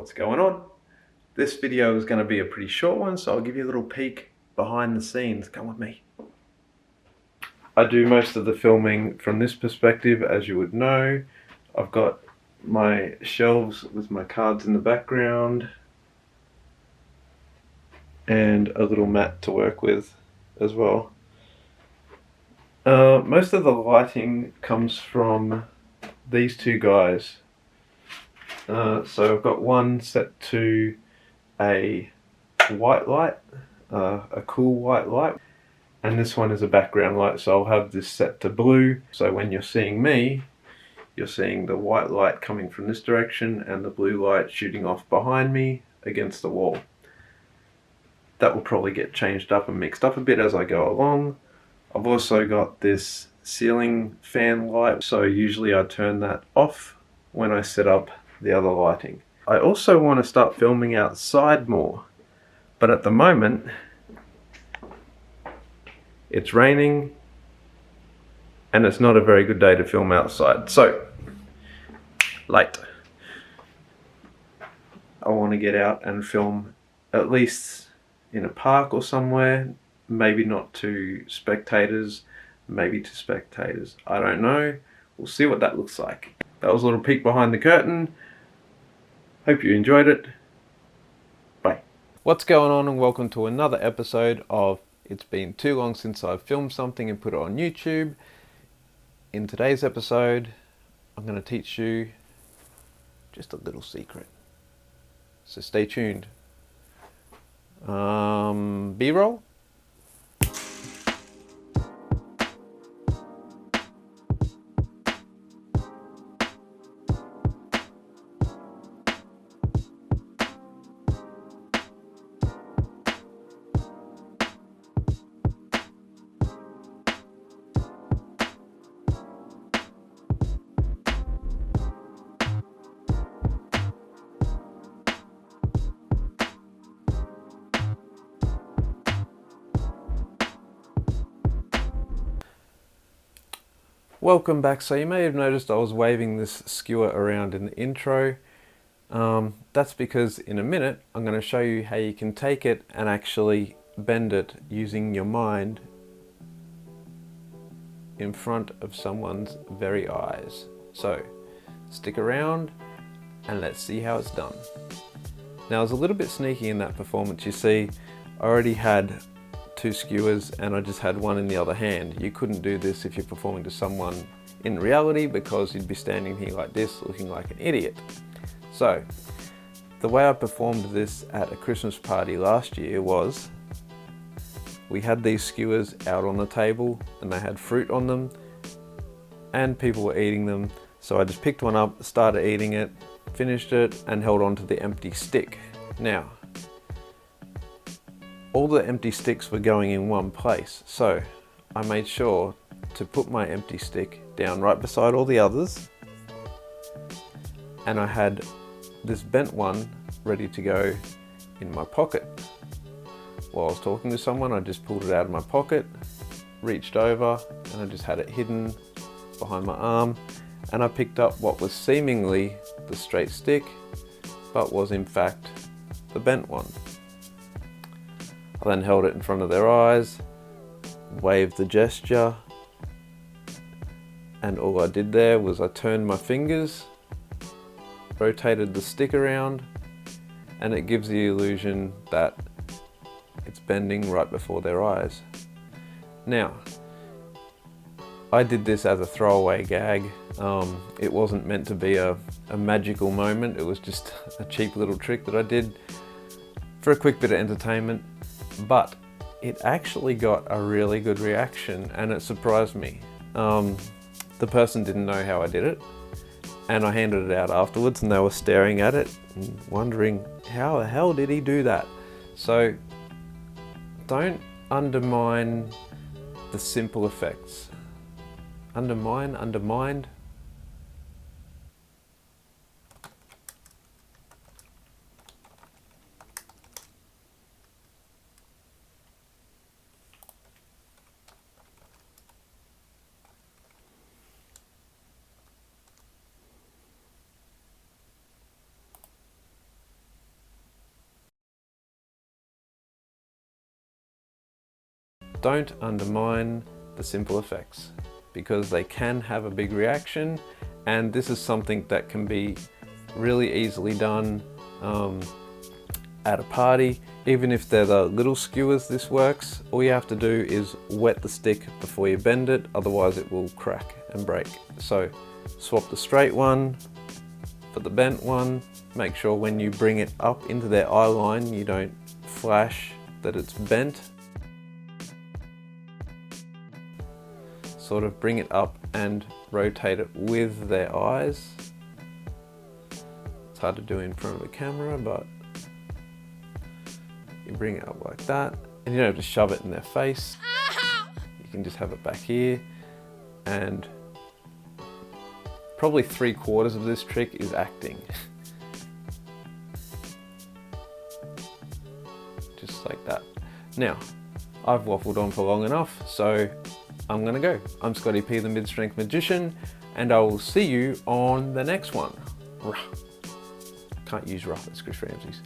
What's going on? This video is going to be a pretty short one, so I'll give you a little peek behind the scenes. Come with me. I do most of the filming from this perspective, as you would know. I've got my shelves with my cards in the background and a little mat to work with as well. Most of the lighting comes from these two guys. So I've got one set to a white light, a cool white light, and this one is a background light, so I'll have this set to blue, so when you're seeing me, you're seeing the white light coming from this direction and the blue light shooting off behind me against the wall. That will probably get changed up and mixed up a bit as I go along. I've also got this ceiling fan light, so usually I turn that off when I set up the other lighting. I also want to start filming outside more, but at the moment it's raining and it's not a very good day to film outside. So, late. I want to get out and film at least in a park or somewhere, maybe not to spectators, maybe to spectators. I don't know. We'll see what that looks like. That was a little peek behind the curtain. Hope you enjoyed it. Bye. What's going on, and welcome to another episode of It's Been Too Long Since I've Filmed Something and Put It on YouTube. In today's episode, I'm going to teach you just a little secret. So stay tuned. B-roll? Welcome back. So you may have noticed I was waving this skewer around in the intro. That's because in a minute I'm going to show you how you can take it and actually bend it using your mind in front of someone's very eyes. So stick around and let's see how it's done. Now I was a little bit sneaky in that performance. You see, I already had two skewers and I just had one in the other hand. You couldn't do this if you're performing to someone in reality, because you'd be standing here like this looking like an idiot. So the way I performed this at a Christmas party last year was, we had these skewers out on the table and they had fruit on them and people were eating them. So I just picked one up, started eating it, finished it and held on to the empty stick. Now, all the empty sticks were going in one place, so I made sure to put my empty stick down right beside all the others, and I had this bent one ready to go in my pocket. While I was talking to someone, I just pulled it out of my pocket, reached over, and I just had it hidden behind my arm, and I picked up what was seemingly the straight stick, but was in fact the bent one. I then held it in front of their eyes, waved the gesture, and all I did there was I turned my fingers, rotated the stick around, and it gives the illusion that it's bending right before their eyes. Now, I did this as a throwaway gag. It wasn't meant to be a magical moment. It was just a cheap little trick that I did for a quick bit of entertainment. But it actually got a really good reaction and it surprised me. The person didn't know how I did it, and I handed it out afterwards and they were staring at it and wondering, how the hell did he do that? So don't undermine the simple effects. Undermined. don't undermine the simple effects, because they can have a big reaction, and this is something that can be really easily done at a party. Even if they're the little skewers, this works. All you have to do is wet the stick before you bend it, otherwise it will crack and break. So swap the straight one for the bent one. Make sure when you bring it up into their eye line, you don't flash that it's bent. Sort of bring it up and rotate it with their eyes. It's hard to do in front of the camera, but you bring it up like that, and you don't have to shove it in their face. You can just have it back here, and probably 3/4 of this trick is acting. Just like that. Now, I've waffled on for long enough, so I'm gonna go. I'm Scotty P, the Mid-Strength Magician, and I will see you on the next one. Can't use rough, it's Chris Ramsey's.